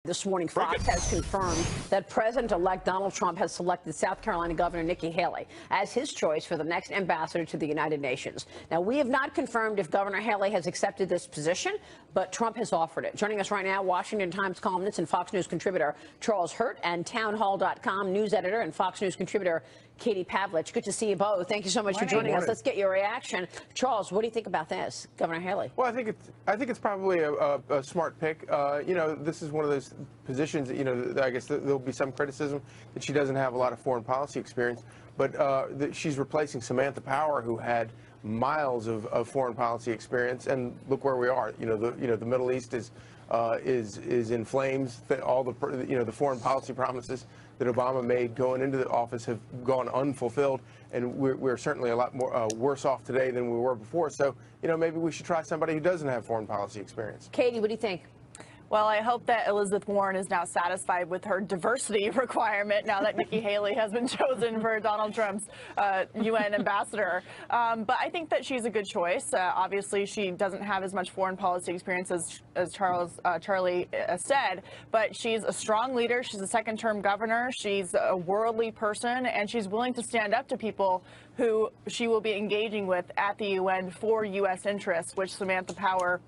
This morning, Fox has confirmed that President-elect Donald Trump has selected South Carolina Governor Nikki Haley as his choice for the next ambassador to the United Nations. Now, we have not confirmed if Governor Haley has accepted this position, but Trump has offered it. Joining us right now, Washington Times columnist and Fox News contributor Charles Hurt and townhall.com news editor and Fox News contributor Katie Pavlich. Good to see you both. Thank you so much for joining us. Let's get your reaction. Charles, what do you think about this, Governor Haley? Well, I think it's probably a smart pick. You know, this is one of those positions that, you know, I guess there'll be some criticism that she doesn't have a lot of foreign policy experience, but she's replacing Samantha Power, who had miles of foreign policy experience, and look where we are. You know, the Middle East is in flames. All the foreign policy promises that Obama made going into the office have gone unfulfilled, and we're certainly a lot more worse off today than we were before. So, you know, maybe we should try somebody who doesn't have foreign policy experience. Katie, what do you think? Well, I hope that Elizabeth Warren is now satisfied with her diversity requirement now that Nikki Haley has been chosen for Donald Trump's UN ambassador. But I think that she's a good choice. Obviously, she doesn't have as much foreign policy experience as Charlie said, but she's a strong leader. She's a second-term governor. She's a worldly person, and she's willing to stand up to people who she will be engaging with at the UN for U.S. interests, which Samantha Power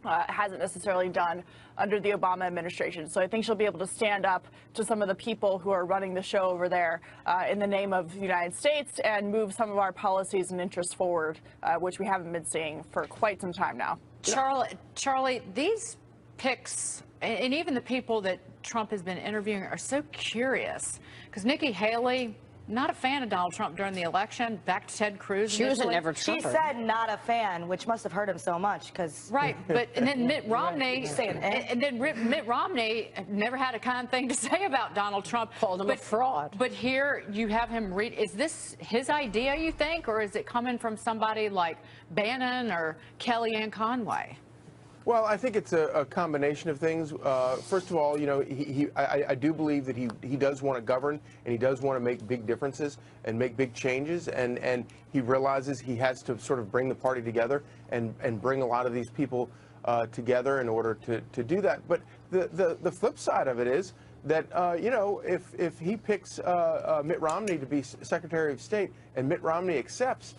hasn't necessarily done under the Obama administration. So I think she'll be able to stand up to some of the people who are running the show over there in the name of the United States and move some of our policies and interests forward, which we haven't been seeing for quite some time now. Charlie, these picks and even the people that Trump has been interviewing are so curious because Nikki Haley, not a fan of Donald Trump during the election, back to Ted Cruz. She was a never Trumper. She said not a fan, which must have hurt him so much because right. But and then Mitt Romney, Mitt Romney never had a kind thing to say about Donald Trump. Called him a fraud. But here you have him read. Is this his idea, you think, or is it coming from somebody like Bannon or Kellyanne Conway? Well, I think it's a combination of things. First of all, you know, I do believe that he does want to govern, and he does want to make big differences and make big changes, and he realizes he has to sort of bring the party together and bring a lot of these people together in order to do that. But the flip side of it is that, you know, if he picks Mitt Romney to be Secretary of State and Mitt Romney accepts,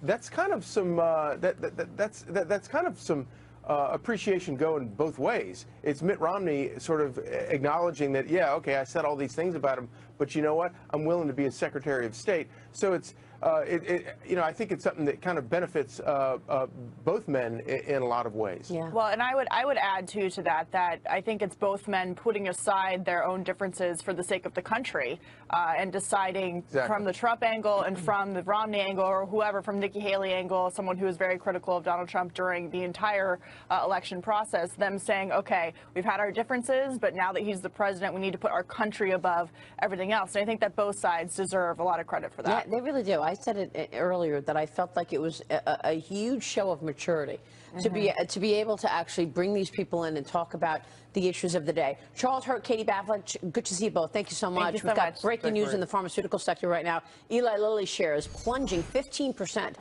that's kind of some that's kind of some appreciation going both ways. It's Mitt Romney sort of acknowledging that, yeah, okay, I said all these things about him, but you know what? I'm willing to be a Secretary of State. So it's, you know, I think it's something that kind of benefits both men in a lot of ways. Yeah. Well, and I would add too to that I think it's both men putting aside their own differences for the sake of the country and deciding from the Trump angle and from the Romney angle or whoever, from Nikki Haley angle, someone who was very critical of Donald Trump during the entire election process, them saying, okay, we've had our differences, but now that he's the president, we need to put our country above everything else. And I think that both sides deserve a lot of credit for that. Yeah, they really do. I said it earlier that I felt like it was a huge show of maturity to be able to actually bring these people in and talk about the issues of the day. Charles Hurt, Katie Pavlich, good to see you both. Thank you so much. We've got breaking news in the pharmaceutical sector right now. Eli Lilly shares plunging 15%.